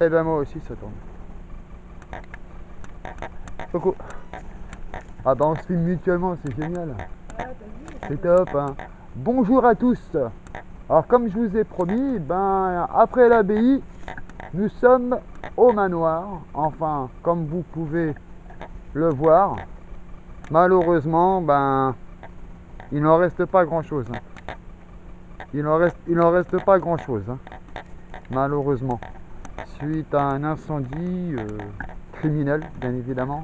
Et ben moi aussi ça tourne. Coucou. Ah bah on se filme mutuellement, c'est génial. C'est top hein. Bonjour à tous. Alors comme je vous ai promis, ben après l'abbaye, nous sommes au manoir. Enfin, comme vous pouvez le voir, malheureusement, ben il n'en reste pas grand chose. Il n'en reste pas grand chose, malheureusement. Suite à un incendie criminel, bien évidemment,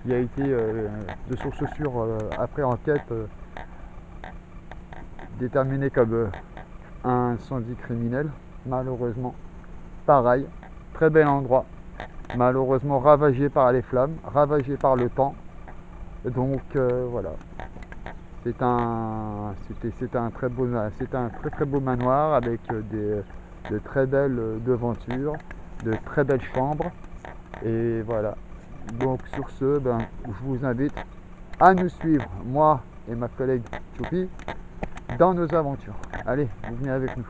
qui a été de source sûre après enquête déterminé comme un incendie criminel. Malheureusement, pareil, très bel endroit, malheureusement ravagé par les flammes, ravagé par le temps. Donc voilà, c'est un très beau manoir avec de très belles devantures, de très belles chambres. Et voilà, donc sur ce, ben, je vous invite à nous suivre, moi et ma collègue Choupi, dans nos aventures. Allez, vous venez avec nous.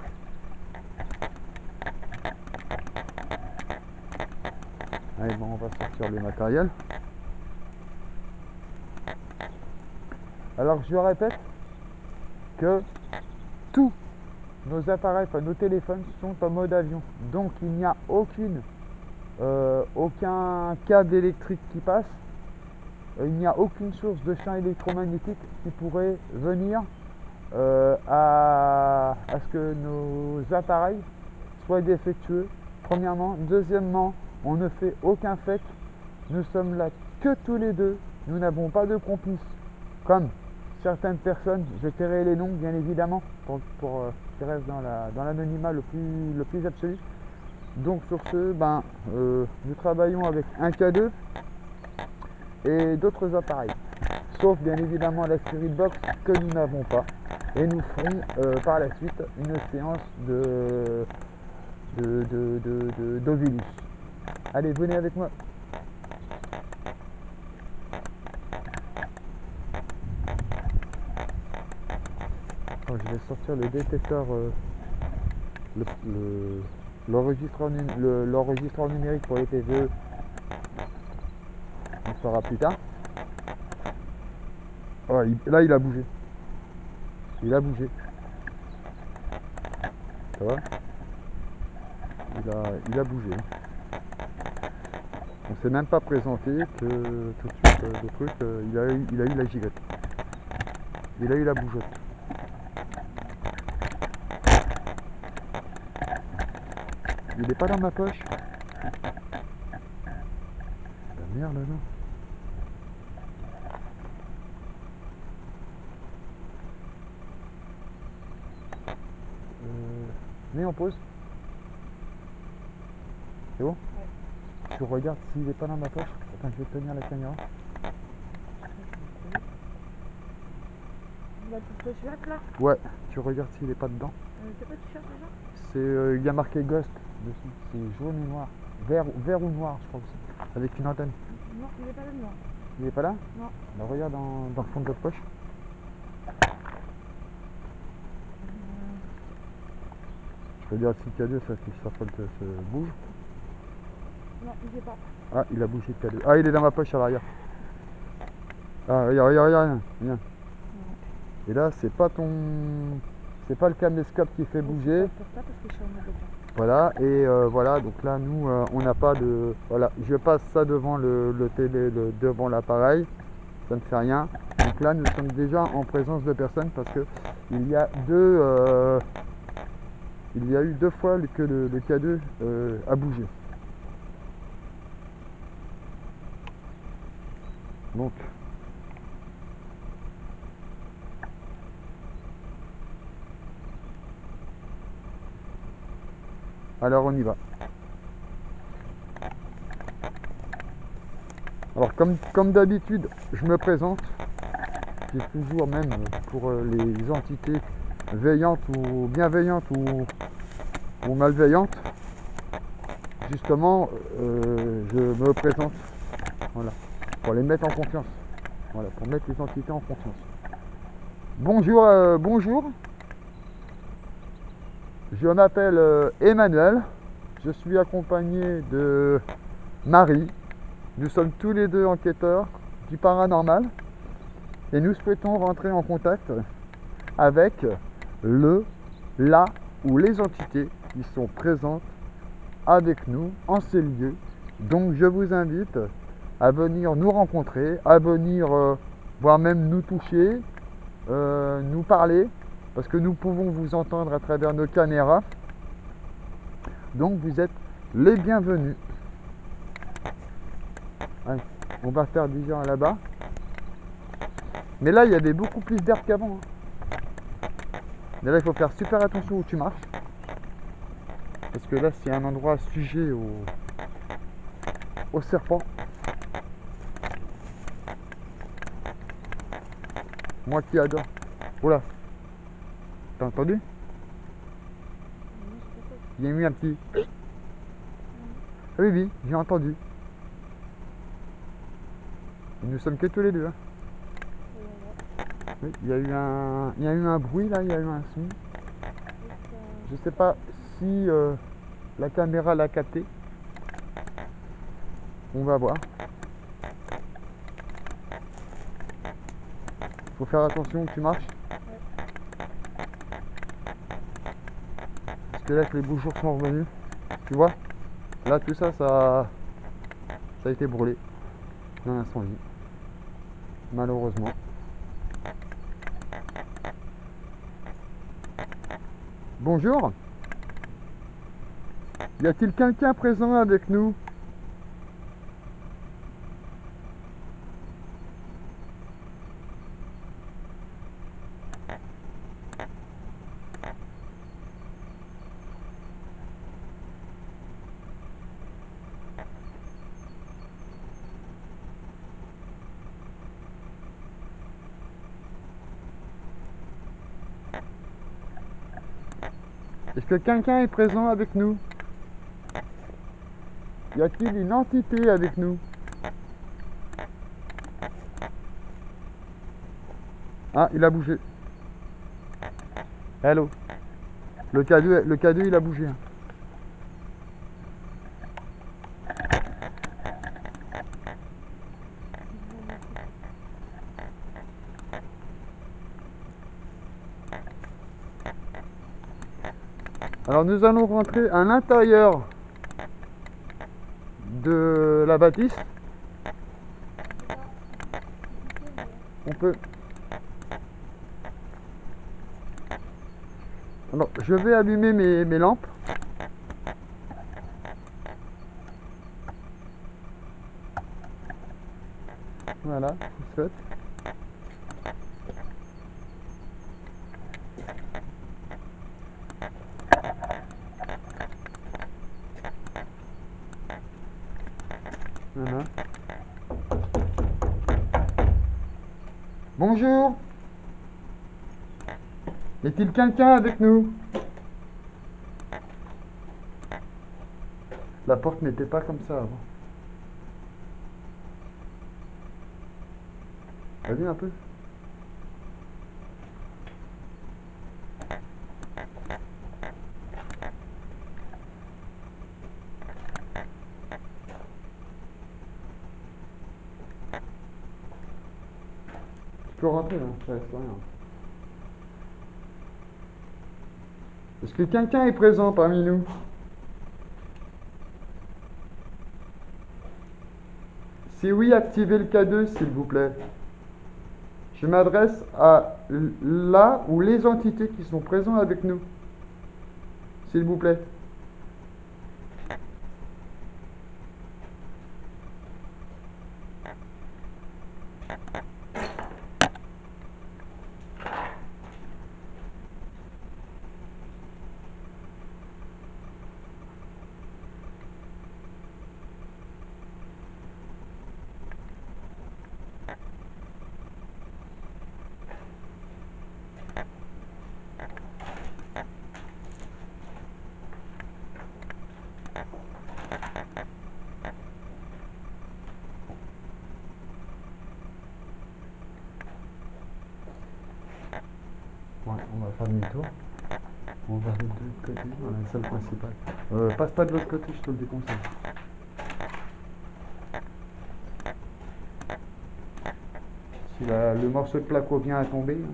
Allez, bon, on va sortir le matériel. Alors je répète que tous nos appareils, enfin nos téléphones sont en mode avion. Donc il n'y a aucun câble électrique qui passe. Il n'y a aucune source de champ électromagnétique qui pourrait venir à ce que nos appareils soient défectueux. Premièrement. Deuxièmement, on ne fait aucun fake. Nous sommes là que tous les deux. Nous n'avons pas de complices. Comme certaines personnes, je tairai les noms bien évidemment pour qu'ils restent dans l'anonymat le plus absolu. Donc sur ce, ben, nous travaillons avec un K2 et d'autres appareils. Sauf bien évidemment la Spirit Box que nous n'avons pas. Et nous ferons par la suite une séance d'Ovilus. Allez, venez avec moi. Oh, je vais sortir le détecteur, l'enregistreur numérique pour les PVE. On fera plus tard. Oh, là, il a bougé. Il a bougé. Ça va? Il a bougé. On s'est même pas présenté que tout de suite le truc, il a eu la gigotte. Il a eu la bougeotte. Il est pas dans ma poche. La merde là. Mets en pause. C'est bon? Ouais. Tu regardes s'il est pas dans ma poche. Attends, je vais tenir la caméra. La petite t-shirt là? Ouais, tu regardes s'il est pas dedans. C'est quoi le t-shirt déjà? C'est, il y a marqué Ghost dessus. C'est jaune et noir. Vert ou noir, je crois aussi. Avec une antenne. Non, il est pas là dedans. Il est pas là? Non. Bah, regarde dans le fond de votre poche. Je regarde si le K2 ça bouge. Non, il est pas. Ah, il a bougé le K2. Ah, il est dans ma poche à l'arrière. Ah, regarde, viens. Et là, c'est pas le caméscope qui fait bouger. Parce que je suis en mode avion. Voilà, et voilà, donc là, nous, on n'a pas de... Voilà, je passe ça devant devant l'appareil, ça ne fait rien. Donc là, nous sommes déjà en présence de personnes parce que il y a eu deux fois que le K2 a bougé. Donc, alors on y va. Alors comme d'habitude, je me présente. C'est toujours même pour les entités veillantes ou bienveillantes ou malveillantes. Justement, je me présente. Voilà. Pour les mettre en confiance. Voilà, pour mettre les entités en confiance. Bonjour, bonjour. Je m'appelle Emmanuel. Je suis accompagné de Marie. Nous sommes tous les deux enquêteurs du paranormal et nous souhaitons rentrer en contact avec la ou les entités qui sont présentes avec nous en ces lieux. Donc je vous invite à venir nous rencontrer, à venir voire même nous toucher, nous parler, parce que nous pouvons vous entendre à travers nos caméras. Donc vous êtes les bienvenus. Allez, on va faire déjà là-bas. Mais là, il y avait beaucoup plus d'herbe qu'avant. Mais là, il faut faire super attention où tu marches. Parce que là, c'est un endroit sujet au serpent. Moi qui adore. Oula. T'as entendu? Il y a eu un petit... Ah oui, oui, j'ai entendu. Et nous sommes que tous les deux. Hein. Oui, il y a eu un bruit là, il y a eu un son. Je sais pas si la caméra l'a capté. On va voir. Faut faire attention où tu marches. Parce que là que les beaux jours sont revenus, tu vois, là tout ça, ça a été brûlé dans l'incendie. Malheureusement. Bonjour. Y a-t-il quelqu'un présent avec nous? Est-ce que quelqu'un est présent avec nous? Y a-t-il une entité avec nous? Ah, il a bougé. Hello. Le cadeau il a bougé. Hein. Alors nous allons rentrer à l'intérieur de la bâtisse. On peut... Alors, je vais allumer mes lampes. Voilà, tout fait. Voilà. Bonjour. Y a-t-il quelqu'un avec nous? La porte n'était pas comme ça avant. Vas-y un peu. Tu peux rentrer, hein, ça reste rien. Est-ce que quelqu'un est présent parmi nous? Si oui, activez le K2 s'il vous plaît. Je m'adresse à la ou les entités qui sont présentes avec nous. S'il vous plaît. Ouais, on va faire demi-tour. On va aller de l'autre côté, dans la salle principale. Passe pas de l'autre côté, je te le déconseille. Si le morceau de plaque vient à tomber, hein.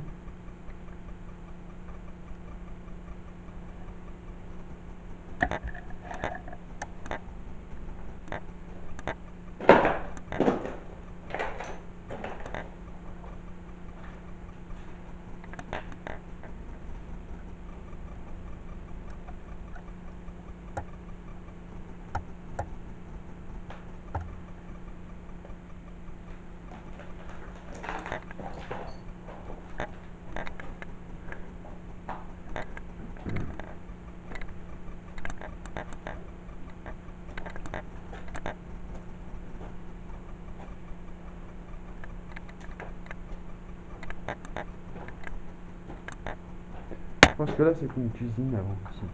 Je pense que là c'est une cuisine avant ici.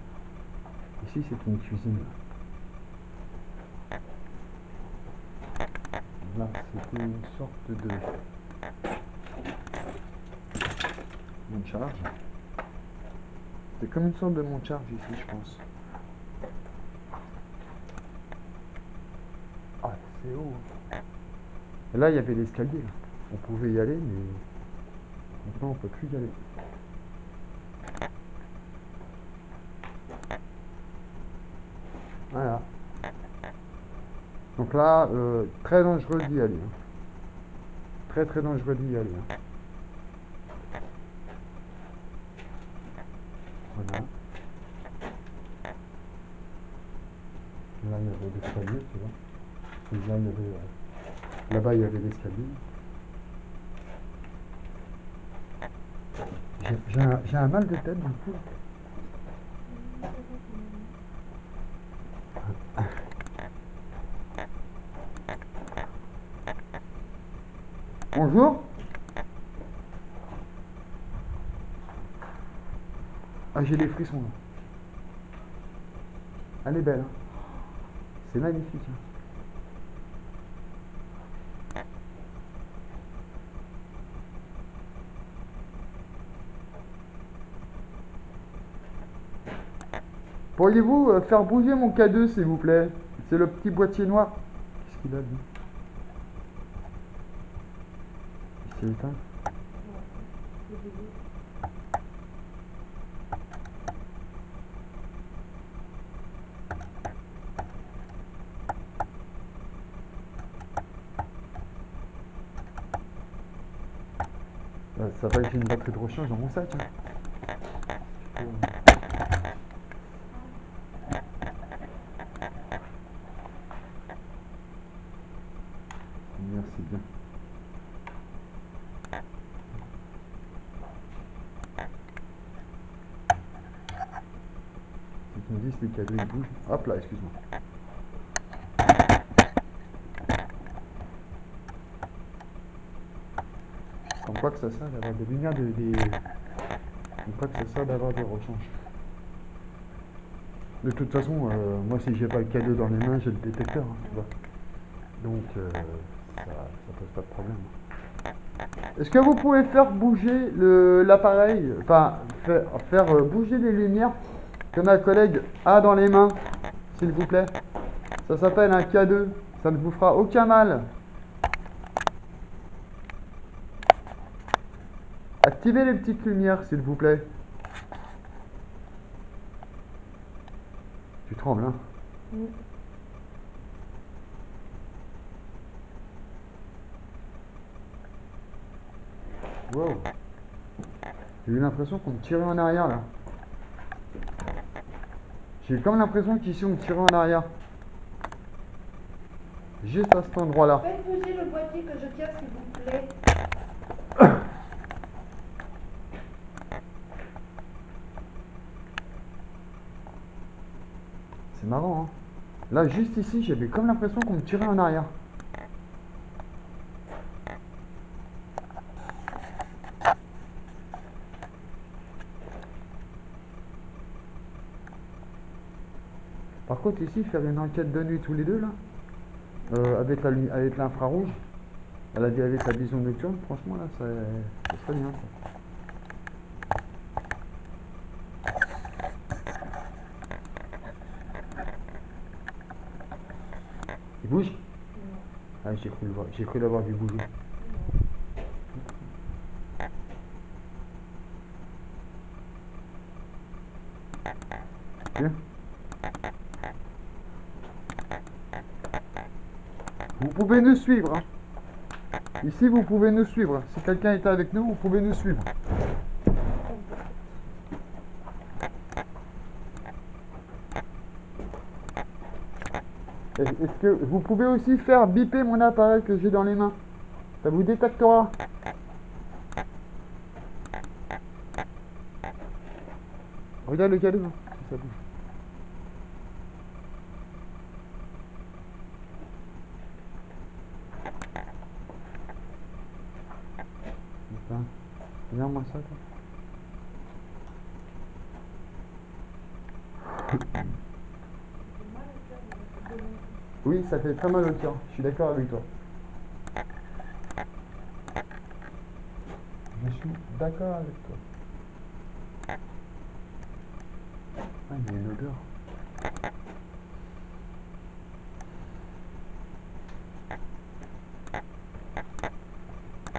Ici c'est une cuisine. Là c'était une sorte de monte charge. C'était comme une sorte de monte charge ici je pense. Ah c'est haut. Et là il y avait l'escalier. On pouvait y aller mais maintenant on peut plus y aller. Voilà. Donc là, très dangereux d'y aller. Hein. Très très dangereux d'y aller. Hein. Voilà. Là, il y avait l'escalier, tu vois. Et là, il y avait... là-bas, il y avait l'escalier. J'ai un mal de tête, du coup. Bonjour. Ah, j'ai des frissons, là. Elle est belle, hein. C'est magnifique, hein. Pourriez-vous faire bouger mon K2, s'il vous plaît? C'est le petit boîtier noir. Qu'est-ce qu'il a, lui? Il s'est éteint. Ça va que j'ai une batterie de rechange dans mon sac, hein. Merci bien. Si tu me dis si les cadeaux ils bougent. Hop là, excuse-moi. Comme quoi que ça sert d'avoir des lumières Comme quoi que ça sert d'avoir des rechanges. De toute façon, moi si j'ai pas le cadeau dans les mains, j'ai le détecteur, hein, tu vois. Donc ça pose pas de problème. Est-ce que vous pouvez faire bouger l'appareil, enfin faire bouger les lumières que ma collègue a dans les mains, s'il vous plaît? Ça s'appelle un K2, ça ne vous fera aucun mal. Activez les petites lumières, s'il vous plaît. Tu trembles, hein? Oui. Wow. J'ai eu l'impression qu'on me tirait en arrière, là. J'ai eu comme l'impression qu'ici on me tirait en arrière. Juste à cet endroit-là. Faites bouger le boîtier que je tiens, s'il vous plaît. C'est marrant, hein. Là, juste ici, j'avais comme l'impression qu'on me tirait en arrière. Par contre, ici, faire une enquête de nuit tous les deux, là, avec l'infrarouge, avec la vision nocturne, franchement, là, ça serait bien, ça. Il bouge? Non. Ah, j'ai cru l'avoir vu bouger. Bien. Vous pouvez nous suivre, hein. Ici, vous pouvez nous suivre. Si quelqu'un est avec nous, vous pouvez nous suivre. Est-ce que vous pouvez aussi faire biper mon appareil que j'ai dans les mains? Ça vous détectera. Regarde le cadeau, si ça bouge. Putain, regarde-moi ça, toi. Oui, ça fait très mal au cœur. Je suis d'accord avec toi. Je suis d'accord avec toi. Ah, il y a une odeur.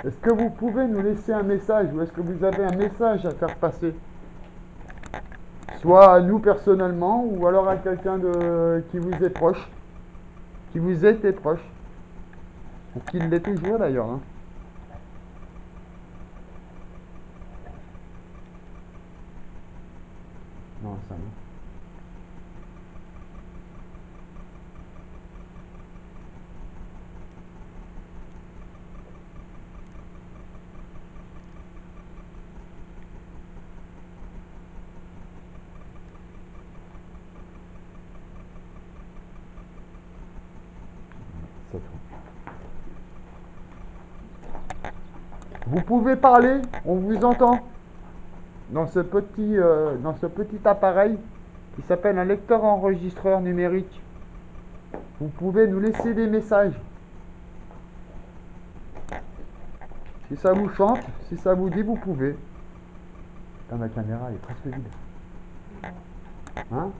Est-ce que vous pouvez nous laisser un message ou est-ce que vous avez un message à faire passer? Soit à nous personnellement ou alors à quelqu'un qui vous est proche, qui vous était proche, ou qui l'est toujours d'ailleurs, hein. Non, ça non. C'est tout. Vous pouvez parler, on vous entend dans ce petit appareil qui s'appelle un lecteur enregistreur numérique. Vous pouvez nous laisser des messages. Si ça vous chante, si ça vous dit, vous pouvez. Putain, ma caméra elle est presque vide. Hein?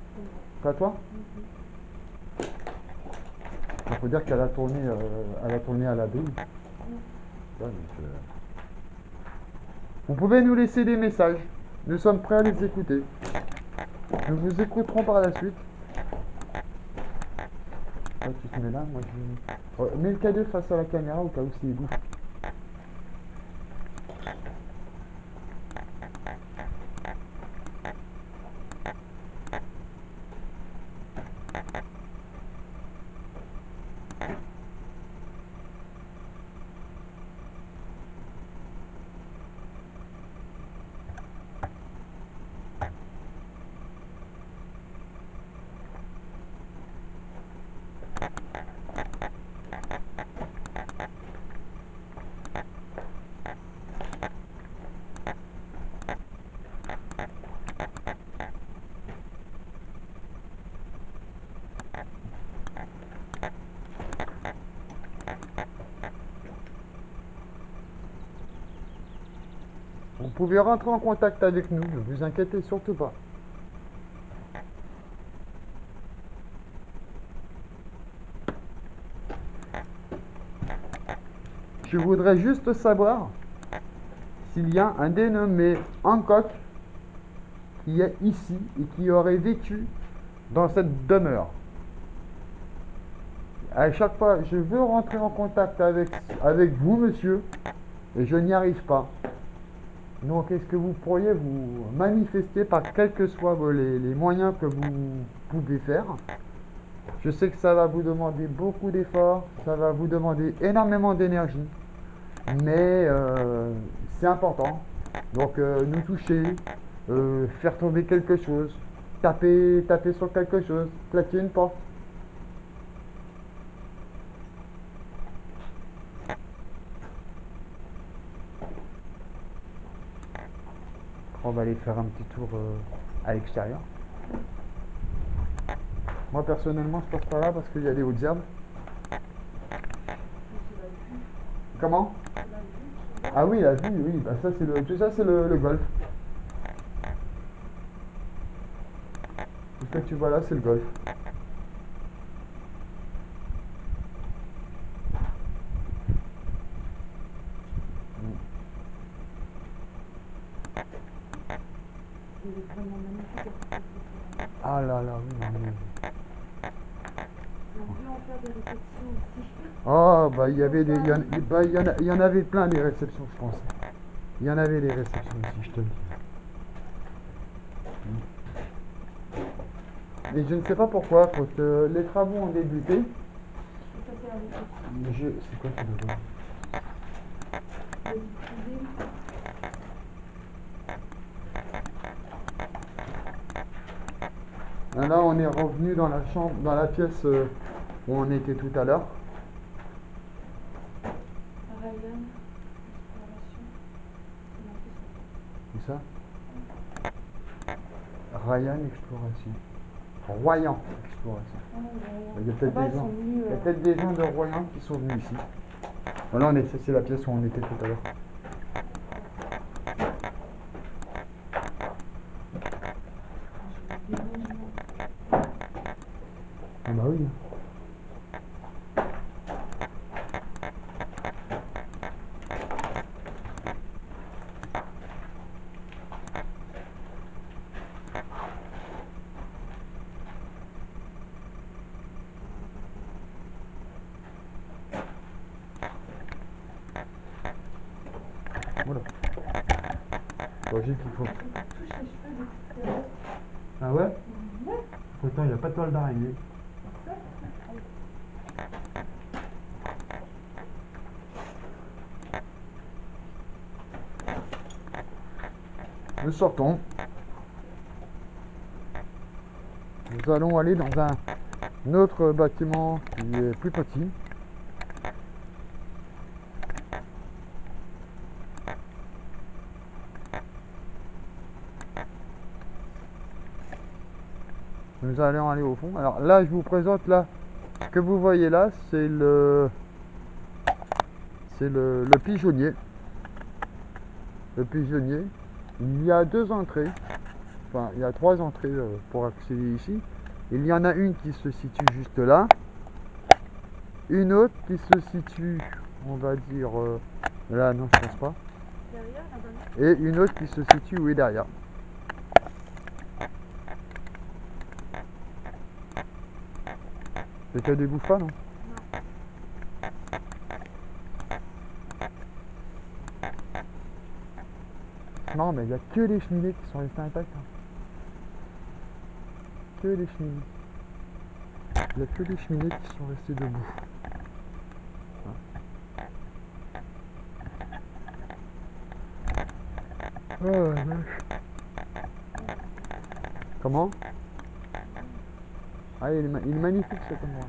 Pas toi? Il faut dire qu'elle a tourné, à la douille. Ouais, donc, vous pouvez nous laisser des messages. Nous sommes prêts à les écouter. Nous vous écouterons par la suite. Toi, tu te mets là, moi je... mets le cadeau face à la caméra au cas où s'il bouge. Vous pouvez rentrer en contact avec nous, ne vous inquiétez surtout pas. Je voudrais juste savoir s'il y a un dénommé Hancock qui est ici et qui aurait vécu dans cette demeure. À chaque fois, je veux rentrer en contact avec vous, monsieur, et je n'y arrive pas. Donc, est-ce que vous pourriez vous manifester par quels que soient les moyens que vous pouvez faire? Je sais que ça va vous demander beaucoup d'efforts, ça va vous demander énormément d'énergie, mais c'est important. Donc, nous toucher, faire tomber quelque chose, taper sur quelque chose, claquer une porte. On va aller faire un petit tour à l'extérieur. Moi personnellement je passe par là parce qu'il y a des hautes herbes. Comment? Ah oui, la vue, oui, bah ça c'est le golf. Tout ce que tu vois là c'est le golf. est vraiment magnifique avec cette photo. Ah là là, oui, non, mais... On peut en faire des réceptions aussi. Oh, bah il y avait des... il y en avait plein des réceptions, je pense. Il y en avait des réceptions aussi, je te le dis. Mais je ne sais pas pourquoi, quand les travaux ont débuté, Ça c'est la réception. c'est quoi ce logo? La vie privée. Là, on est revenu dans la chambre, dans la pièce où on était tout à l'heure. Ryan, exploration. C'est marqué sur Où ça? Ryan Exploration. Royan Exploration. le Ryan. Il y a peut-être Là-bas, des ils gens. sont venus, Il y a peut-être des gens de Royan qui sont venus ici. Voilà, c'est la pièce où on était tout à l'heure. Ah bah oui. Voilà. Logique qu'il faut. touche les cheveux des petites carottes. Ah ouais? Ouais. Pourtant, il n'y a pas de toile d'araignée. Nous sortons. Nous allons aller dans un autre bâtiment qui est plus petit. Nous allons aller au fond. Alors là, je vous présente là, ce que vous voyez là, c'est le pigeonnier. Le pigeonnier. Il y a deux entrées. Enfin, il y a trois entrées pour accéder ici. Il y en a une qui se situe juste là. Une autre qui se situe, on va dire, là, non, je pense pas. Derrière, là-bas. Et une autre qui se situe, oui, derrière. C'est que des bouffons, non? Non, mais il n'y a que les cheminées qui sont restées intactes. Hein. Que les cheminées. Il n'y a que les cheminées qui sont restées debout. Oh la vache. Comment? Ah, il est magnifique cet endroit.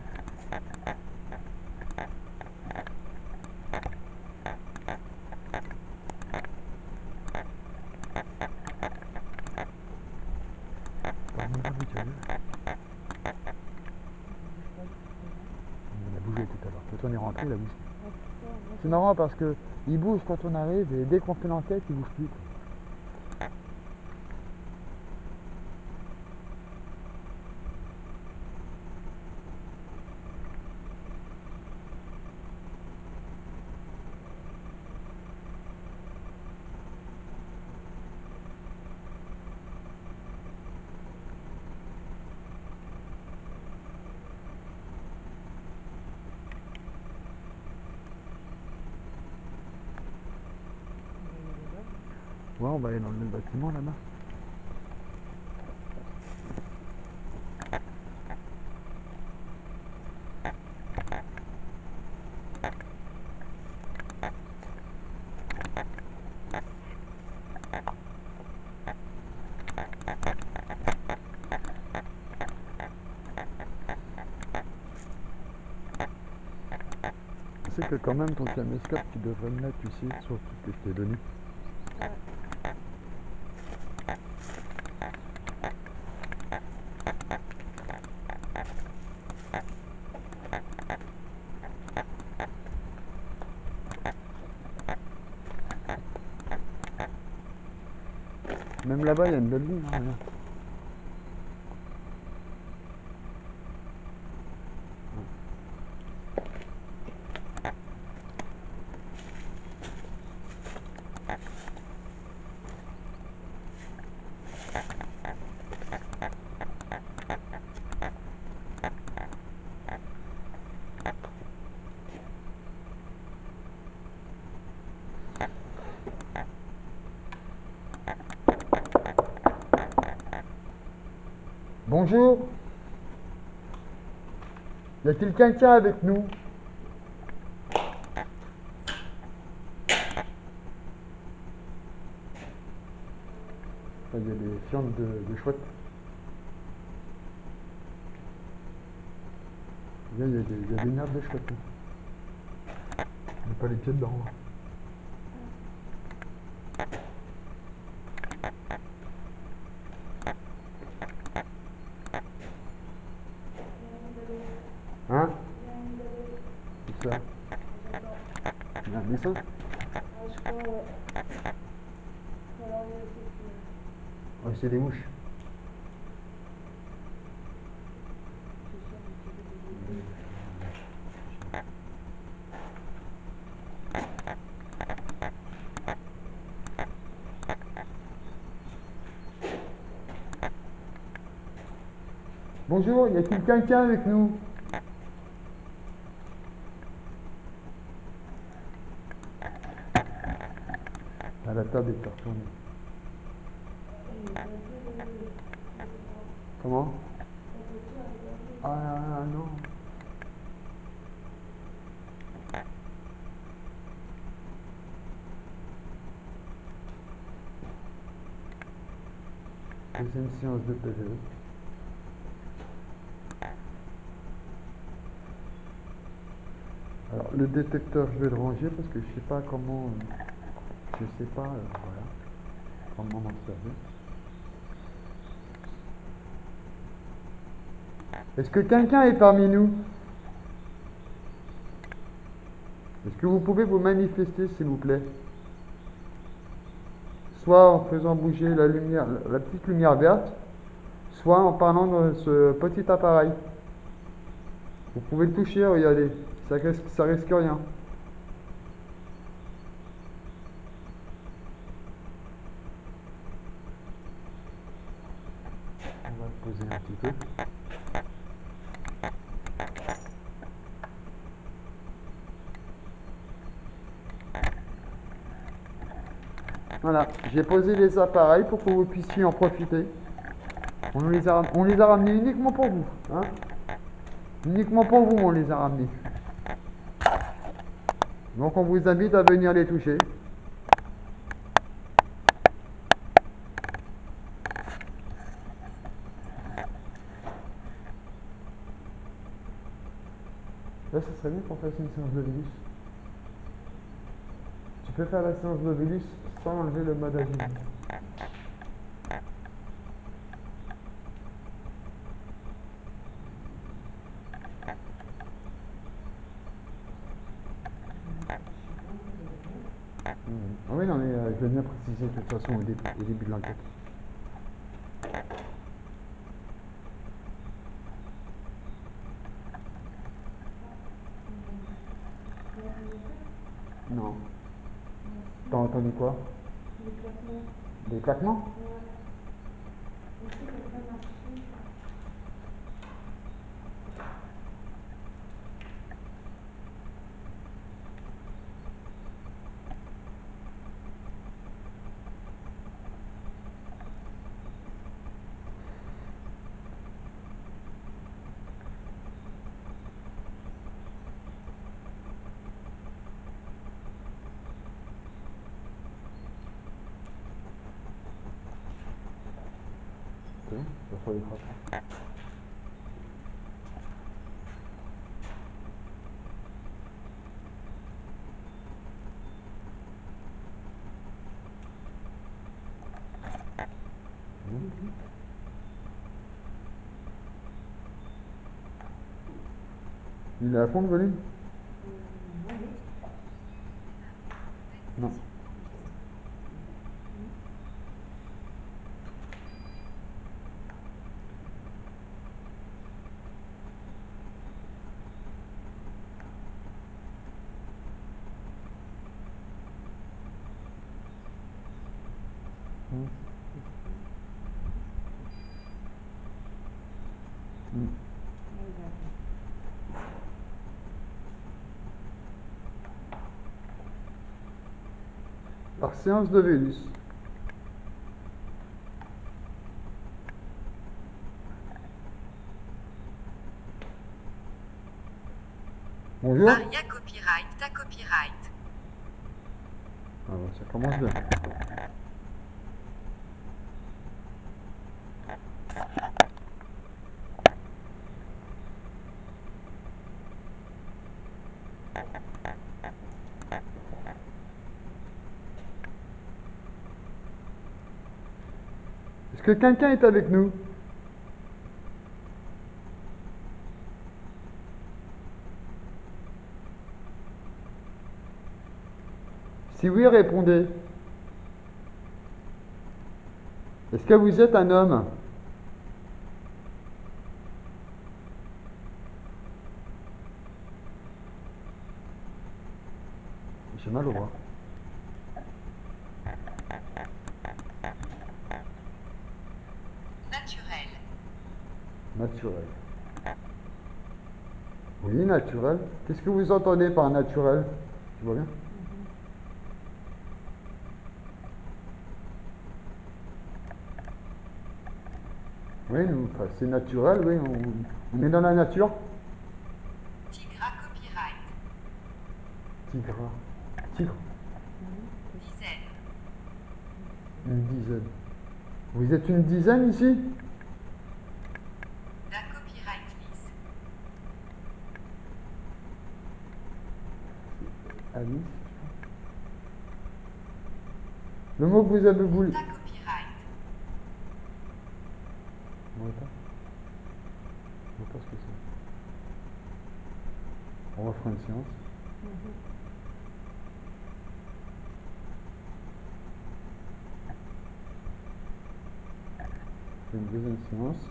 Il a bougé tout à l'heure. Quand on est rentré, il a bougé. C'est marrant parce que il bouge quand on arrive et dès qu'on fait l'enquête, il bouge plus. Ouais, on va aller dans le même bâtiment là-bas. Tu sais que quand même ton caméscope, tu devrais le mettre ici sur tout ce que je t'ai donné. Même là-bas, il y a une belle ligne. Hein, regarde. Bonjour. Y a-t-il quelqu'un avec nous? Il y a des fientes de chouette. Il y a des nappes de chouette. On n'a pas les pieds dedans. Hein? C'est ça. Il y a un dessin? Je crois, ouais. Alors, il y a Oh, c'est des mouches. Bonjour, y a-t-il quelqu'un avec nous? Ah, la table est retournée. Comment? Ah non. Deuxième séance de PVE. Alors le détecteur, je vais le ranger parce que je sais pas comment, je sais pas, voilà, comment m'en servir. Est-ce que quelqu'un est parmi nous? Est-ce que vous pouvez vous manifester, s'il vous plaît? Soit en faisant bouger la lumière, la petite lumière verte, soit en parlant de ce petit appareil. Vous pouvez le toucher, regardez, ça risque rien. On va le poser un petit peu. Voilà, j'ai posé les appareils pour que vous puissiez en profiter. On les a ramenés uniquement pour vous. Hein? Uniquement pour vous, on les a ramenés. Donc on vous invite à venir les toucher. Là, ça serait bien qu'on fasse une séance de Vélus. Tu peux faire la séance de Vélus sans enlever le mode avis. Ah oui, non, mais je vais bien préciser de toute façon au début de l'enquête. Non. T'as entendu quoi? des claquements. Des claquements? Ouais. Est-ce que quelqu'un marche? Ok, ça soit les frappes. Il est à fond le volume? Non. Par séance de Vélus. Bonjour. Maria Copyright, ta copyright. Ah bon, ça commence bien. Est-ce que quelqu'un est avec nous? Si oui, répondez. Est-ce que vous êtes un homme? J'ai mal au bras. Naturel. Naturel. Oui, naturel. Qu'est-ce que vous entendez par naturel? Tu vois bien? Oui, nous, enfin, c'est naturel, oui. On est dans la nature. Tigra Copyright. Tigre. Tigre. Dizaine. Une dizaine. Vous êtes une dizaine ici? Da Copyright List. Alice. Le mot que vous avez voulu. Ta copyright. On voit pas. On voit pas ce que c'est. On va faire une séance. C'est une deuxième séance.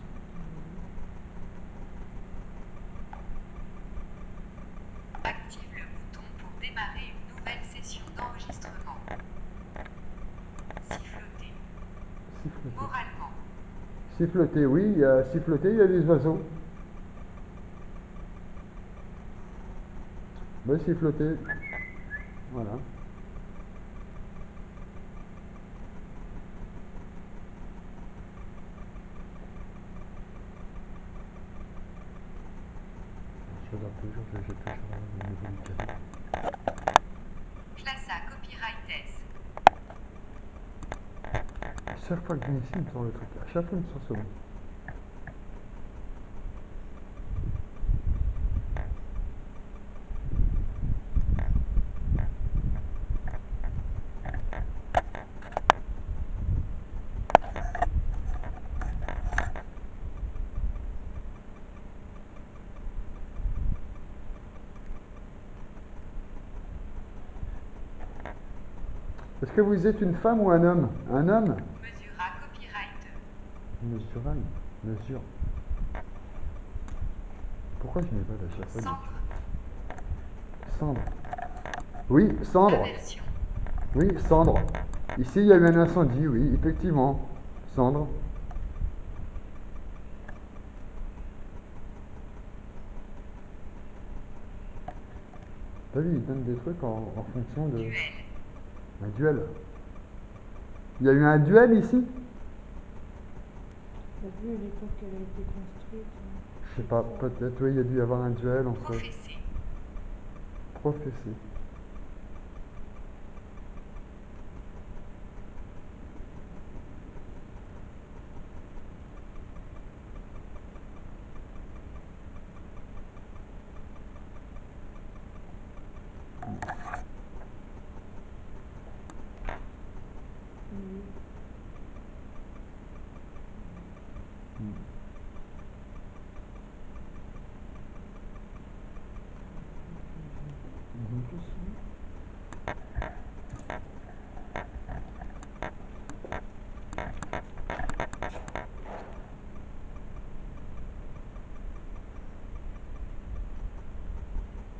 Active le bouton pour démarrer une nouvelle session d'enregistrement. Siffloter. Siffloter. Moralement. Siffloter, oui, il y a siffloter, il y a des oiseaux. Ben, siffloter. Voilà. Je regarde toujours, j'ai toujours le niveau nickel. Classe à Copyright S. À chaque fois que je viens ici, il me sort le truc. À chaque fois, il me sort ce mot. Est-ce que vous êtes une femme ou un homme? Un homme? Mesure à Copyright. Mesural. Mesure. Pourquoi je n'ai pas à chaque fois Cendre. Cendre. Oui, cendre. Inversion. Oui, cendre. Ici, il y a eu un incendie, oui, effectivement. Cendre. T'as vu, il donne des trucs en fonction de... Duel. Un duel. Il y a eu un duel ici? T'as vu à l'époque qu'elle a été construite? Je sais pas, peut-être, oui, il y a dû y avoir un duel entre... Professé. Professé.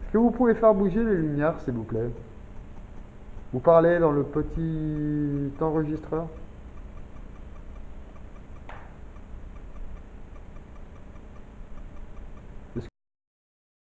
Est-ce que vous pouvez faire bouger les lumières, s'il vous plaît? Vous parlez dans le petit enregistreur?